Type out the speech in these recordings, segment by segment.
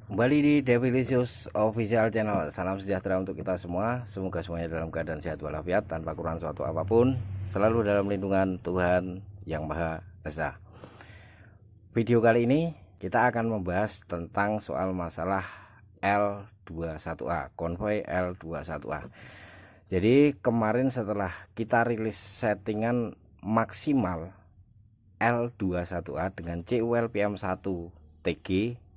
Kembali di Devilicious Official Channel. Salam sejahtera untuk kita semua. Semoga semuanya dalam keadaan sehat walafiat, tanpa kurang suatu apapun, selalu dalam lindungan Tuhan Yang Maha Esa. Video kali ini kita akan membahas tentang soal masalah L21A, konvoy L21A. Jadi kemarin setelah kita rilis settingan maksimal L21A dengan CUL PM1 TG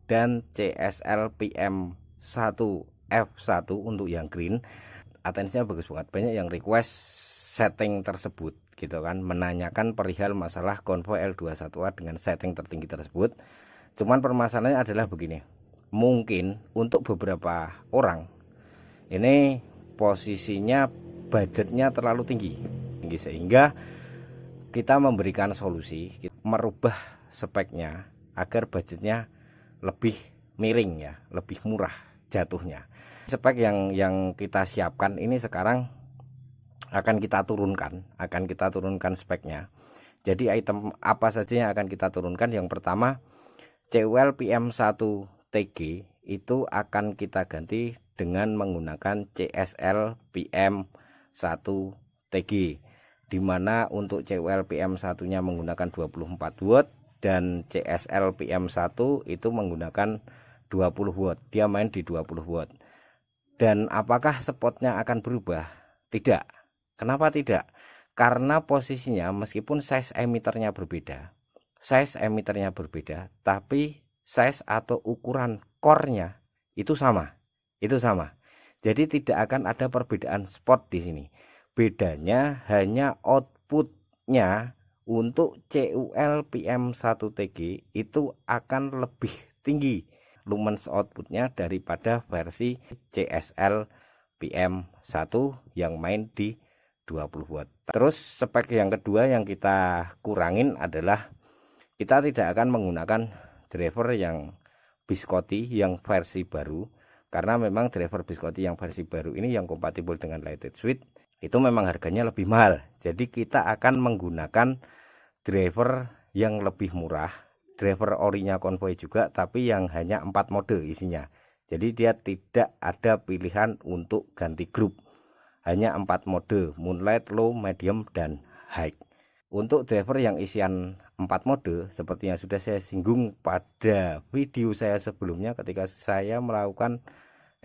dan CSL PM1 F1 untuk yang green, atensinya bagus banget. Banyak yang request setting tersebut gitu kan, menanyakan perihal masalah konvoy L21A dengan setting tertinggi tersebut. Cuman permasalahannya adalah begini, mungkin untuk beberapa orang ini posisinya budgetnya terlalu tinggi sehingga kita memberikan solusi merubah speknya agar budgetnya lebih miring ya, lebih murah jatuhnya. Spek yang kita siapkan ini sekarang akan kita turunkan speknya. Jadi item apa saja yang akan kita turunkan? Yang pertama, CUL PM1 TG itu akan kita ganti dengan menggunakan CSL PM1 TG, di mana untuk CUL PM1-nya menggunakan 24 watt dan CSL PM1 itu menggunakan 20 watt. Dia main di 20 watt. Dan apakah spotnya akan berubah? Tidak. Kenapa tidak? Karena posisinya meskipun size emiternya berbeda, tapi size atau ukuran core-nya itu sama. Jadi tidak akan ada perbedaan spot di sini. Bedanya hanya outputnya. Untuk CUL PM1 TG itu akan lebih tinggi lumens outputnya daripada versi CSL PM1 yang main di 20 watt. Terus spek yang kedua yang kita kurangin adalah kita tidak akan menggunakan driver yang Biscotti yang versi baru, karena memang driver Biscotti yang versi baru ini yang kompatibel dengan lighted switch itu memang harganya lebih mahal. Jadi kita akan menggunakan driver yang lebih murah, driver orinya konvoy juga, tapi yang hanya 4 mode isinya. Jadi dia tidak ada pilihan untuk ganti grup, hanya 4 mode: moonlight, low, medium, dan high. Untuk driver yang isian 4 mode seperti yang sudah saya singgung pada video saya sebelumnya ketika saya melakukan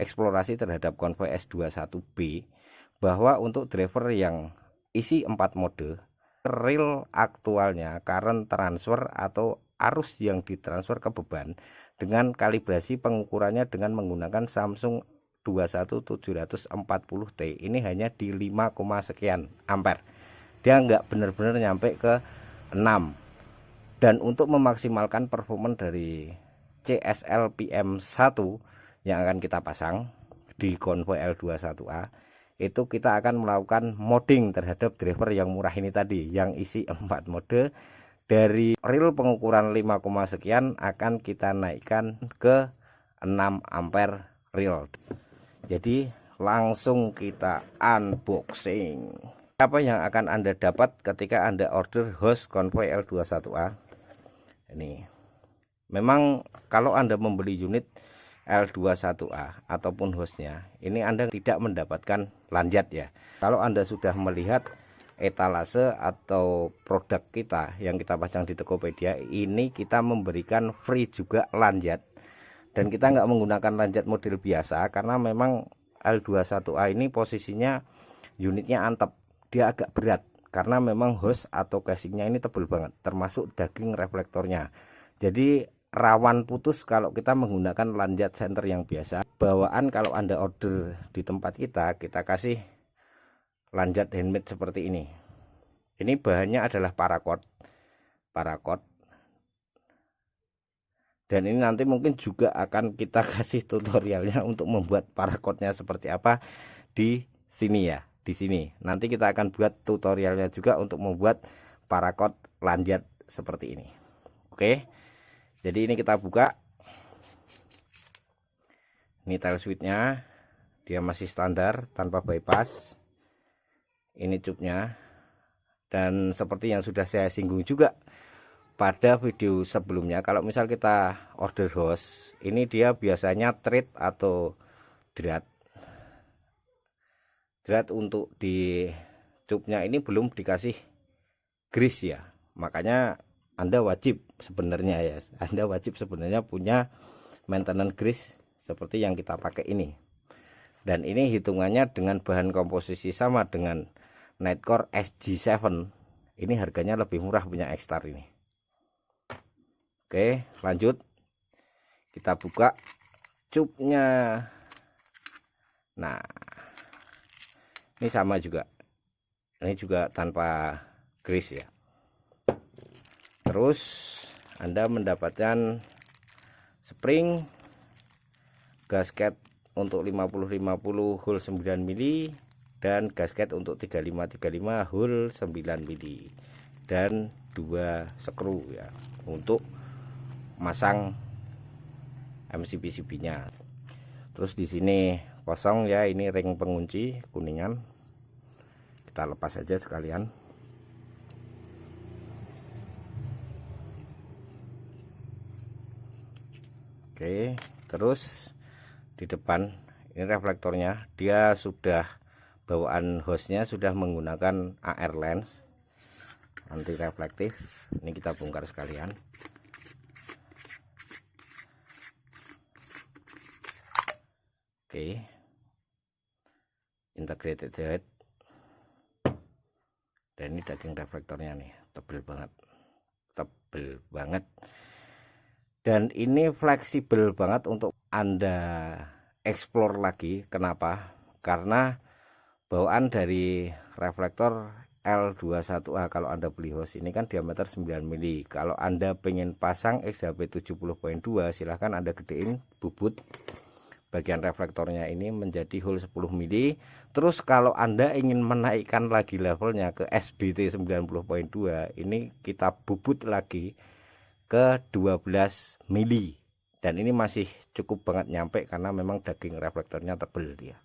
eksplorasi terhadap konvoy S21B, bahwa untuk driver yang isi 4 mode, real aktualnya current transfer atau arus yang ditransfer ke beban dengan kalibrasi pengukurannya dengan menggunakan Samsung 21740T ini hanya di 5, sekian ampere. Dia nggak benar-benar nyampe ke 6. Dan untuk memaksimalkan performa dari CSL PM1 yang akan kita pasang di konvoy L21A, itu kita akan melakukan modding terhadap driver yang murah ini tadi, yang isi 4 mode. Dari real pengukuran 5, sekian akan kita naikkan ke 6 ampere real. Jadi langsung kita unboxing. Apa yang akan Anda dapat ketika Anda order hose konvoy L21A? Ini memang kalau Anda membeli unit L21A ataupun hostnya, ini Anda tidak mendapatkan lanjat ya. Kalau Anda sudah melihat etalase atau produk kita yang kita pasang di Tokopedia, ini kita memberikan free juga lanjat. Dan kita nggak menggunakan lanjat model biasa, karena memang L21A ini posisinya unitnya antep, dia agak berat karena memang host atau casingnya ini tebal banget, termasuk daging reflektornya. Jadi rawan putus kalau kita menggunakan lanjat center yang biasa. Bawaan kalau Anda order di tempat kita kasih lanjat handmade seperti ini. Ini bahannya adalah paracord. Dan ini nanti mungkin juga akan kita kasih tutorialnya untuk membuat paracordnya seperti apa di sini ya. Di sini nanti kita akan buat tutorialnya juga untuk membuat paracord lanjat seperti ini. Oke. Jadi ini kita buka. Ini tail switchnya, dia masih standar tanpa bypass. Ini cupnya. Dan seperti yang sudah saya singgung juga pada video sebelumnya, kalau misal kita order hose, ini dia biasanya treat atau drat untuk di cupnya ini belum dikasih grease ya. Makanya Anda wajib sebenarnya punya maintenance grease seperti yang kita pakai ini. Dan ini hitungannya dengan bahan komposisi sama dengan Nitecore SG7. Ini harganya lebih murah punya X-Star ini. Oke, lanjut. Kita buka cupnya. Nah, ini sama juga. Ini juga tanpa grease ya. Terus Anda mendapatkan spring, gasket untuk 50-50 hole 9 mili, dan gasket untuk 35-35 hole 9 mili, dan 2 skru ya untuk masang MCB nya. Terus di sini kosong ya, ini ring pengunci kuningan, kita lepas aja sekalian. Oke, terus di depan ini reflektornya, dia sudah bawaan hostnya sudah menggunakan AR lens anti reflektif. Ini kita bongkar sekalian. Oke, integrated head, dan ini daging reflektornya nih tebel banget, dan ini fleksibel banget untuk Anda explore lagi. Kenapa? Karena bawaan dari reflektor L21A kalau Anda beli hose ini kan diameter 9 mili. Kalau Anda pengen pasang XHP 70.2, silahkan Anda gedein bubut bagian reflektornya ini menjadi hole 10 mili. Terus kalau Anda ingin menaikkan lagi levelnya ke SBT 90.2, ini kita bubut lagi ke 12 mili. Dan ini masih cukup banget nyampe karena memang daging reflektornya tebel dia.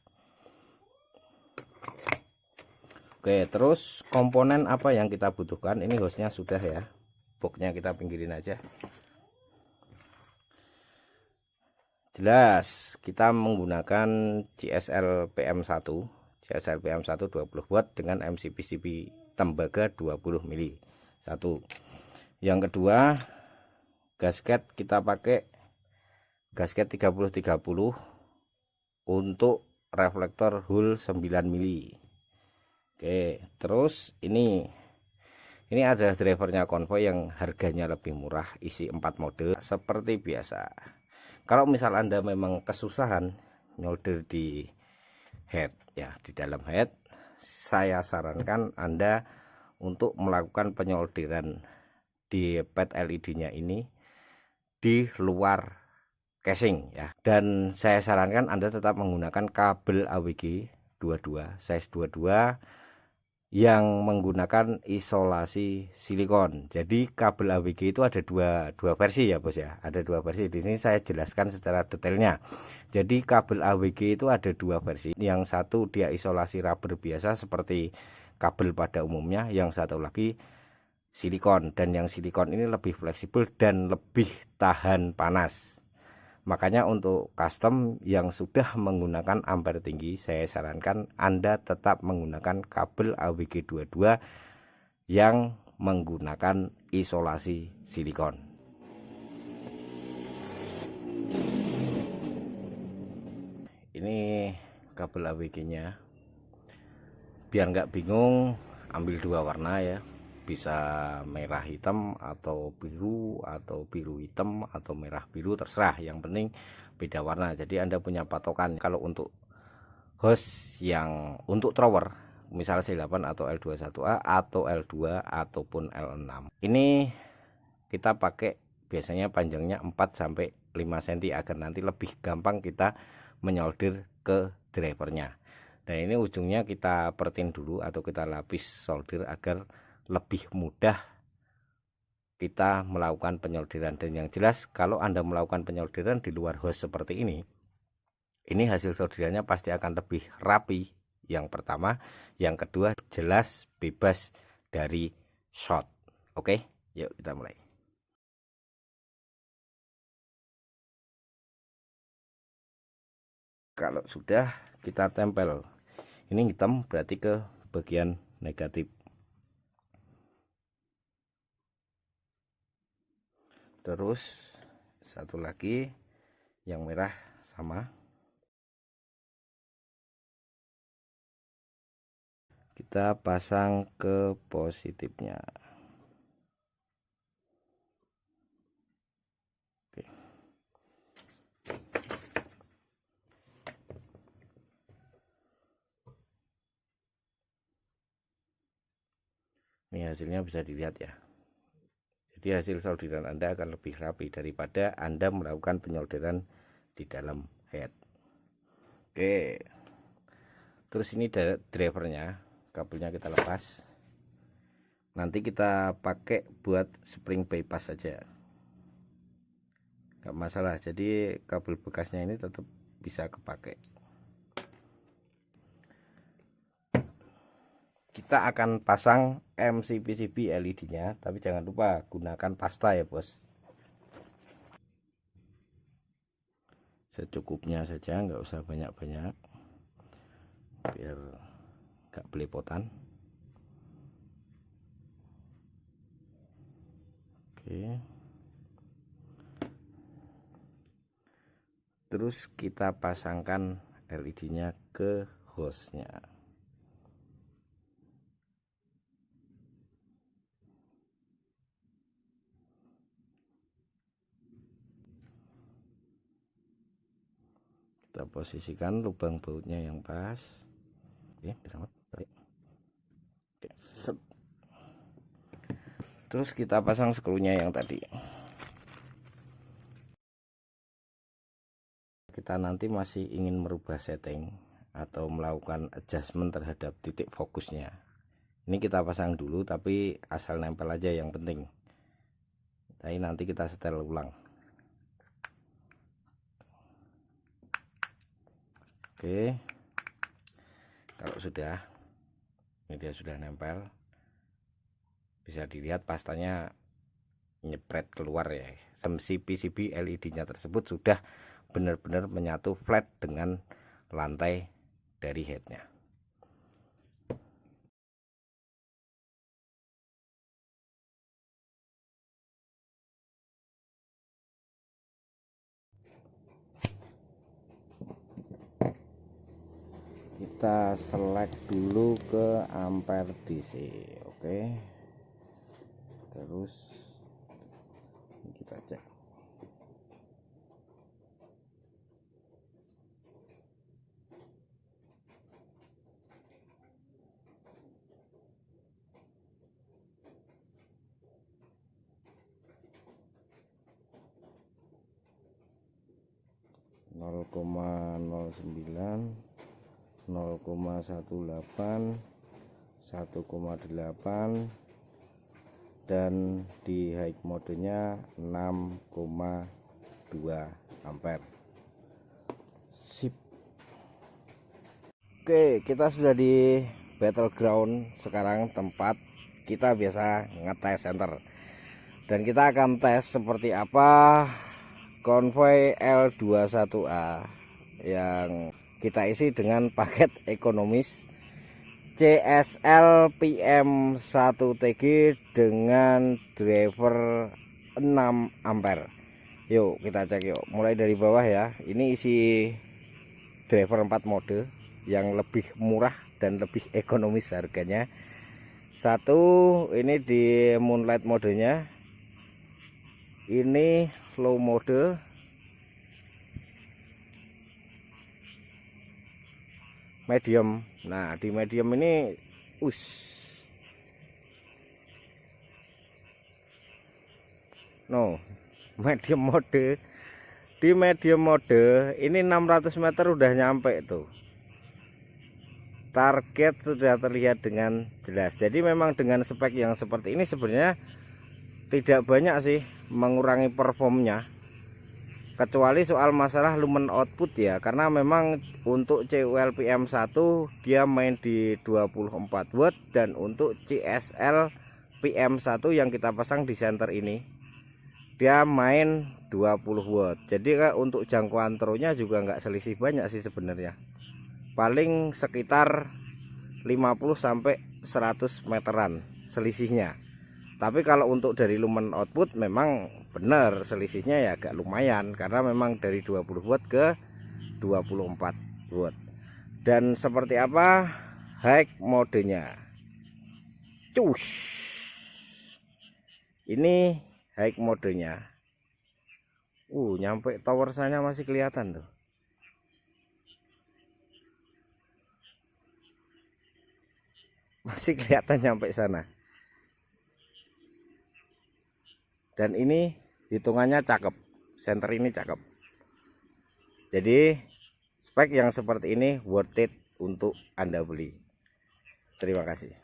Oke, terus komponen apa yang kita butuhkan? Ini hostnya sudah ya, boxnya kita pinggirin aja. Jelas kita menggunakan CSL PM1 20 watt dengan MCB tembaga 20 mili. Satu. Yang kedua, gasket kita pakai gasket 30-30 untuk reflektor hole 9 mili. Oke, terus ini adalah drivernya Convoy yang harganya lebih murah, isi 4 mode seperti biasa. Kalau misal Anda memang kesusahan nyolder di head ya, di dalam head, saya sarankan Anda untuk melakukan penyolderan di pad LED-nya ini di luar casing ya. Dan saya sarankan Anda tetap menggunakan kabel AWG 22 size 22 yang menggunakan isolasi silikon. Jadi kabel AWG itu ada dua versi ya bos ya. Ada 2 versi. Di sini saya jelaskan secara detailnya. Jadi kabel AWG itu ada 2 versi. Yang satu dia isolasi rubber biasa seperti kabel pada umumnya. Yang satu lagi silikon. Dan yang silikon ini lebih fleksibel dan lebih tahan panas. Makanya untuk custom yang sudah menggunakan ampere tinggi, saya sarankan Anda tetap menggunakan kabel AWG 22 yang menggunakan isolasi silikon. Ini kabel AWG-nya. Biar nggak bingung, ambil 2 warna ya. Bisa merah hitam atau biru hitam atau merah biru, terserah, yang penting beda warna. Jadi Anda punya patokan. Kalau untuk hose yang untuk thrower misal C8 atau L21A atau L2 ataupun L6, ini kita pakai biasanya panjangnya 4-5 cm agar nanti lebih gampang kita menyolder ke drivernya. Dan ini ujungnya kita pertin dulu atau kita lapis solder agar lebih mudah kita melakukan penyolderan. Dan yang jelas kalau Anda melakukan penyolderan di luar hose seperti ini hasil solderannya pasti akan lebih rapi. Yang pertama, yang kedua jelas bebas dari short. Oke, yuk kita mulai. Kalau sudah, kita tempel. Ini hitam berarti ke bagian negatif. Terus satu lagi yang merah sama. Kita pasang ke positifnya. Oke. Ini hasilnya bisa dilihat ya. Jadi hasil solderan Anda akan lebih rapi daripada Anda melakukan penyolderan di dalam head. Oke. Terus ini drivernya, kabelnya kita lepas. Nanti kita pakai buat spring bypass saja. Gak masalah, jadi kabel bekasnya ini tetap bisa kepakai. Kita akan pasang MCPCB LED nya, tapi jangan lupa gunakan pasta ya bos. Secukupnya saja, nggak usah banyak-banyak biar nggak belepotan. Oke, terus kita pasangkan LED nya ke hostnya. Kita posisikan lubang bautnya yang pas. Oke, terus kita pasang skrunya yang tadi. Kita nanti masih ingin merubah setting atau melakukan adjustment terhadap titik fokusnya. Ini kita pasang dulu, tapi asal nempel aja yang penting. Tapi nanti kita setel ulang. Oke, kalau sudah, ini dia sudah nempel, bisa dilihat pastanya nyepret keluar ya. MCPCB LED-nya tersebut sudah benar-benar menyatu flat dengan lantai dari headnya. Kita select dulu ke ampere DC. Oke, terus kita cek. Nol koma 0,18 1,8 dan di high modenya 6,2 ampere. Sip. Oke, kita sudah di battleground sekarang, tempat kita biasa ngetes center, dan kita akan tes seperti apa konvoy L21A yang kita isi dengan paket ekonomis CSL PM1TG dengan driver 6 ampere. Yuk kita cek yuk, mulai dari bawah ya. Ini isi driver 4 mode yang lebih murah dan lebih ekonomis harganya. Satu, ini di moonlight modenya, ini low mode, medium. Nah, di medium ini medium mode. Di medium mode ini 600 meter udah nyampe tuh. Target sudah terlihat dengan jelas. Jadi memang dengan spek yang seperti ini sebenarnya tidak banyak sih mengurangi performnya, kecuali soal masalah lumen output ya, karena memang untuk CUL PM1 dia main di 24 watt, dan untuk CSL PM1 yang kita pasang di center ini dia main 20 watt. Jadi untuk jangkauan tronya juga nggak selisih banyak sih sebenarnya, paling sekitar 50 sampai 100 meteran selisihnya. Tapi kalau untuk dari lumen output memang benar selisihnya ya agak lumayan, karena memang dari 20 watt ke 24 watt. Dan seperti apa high modenya? Cus, ini high modenya. Nyampe tower sana masih kelihatan tuh. Masih kelihatan nyampe sana. Dan ini hitungannya cakep, center ini cakep. Jadi spek yang seperti ini worth it untuk Anda beli. Terima kasih.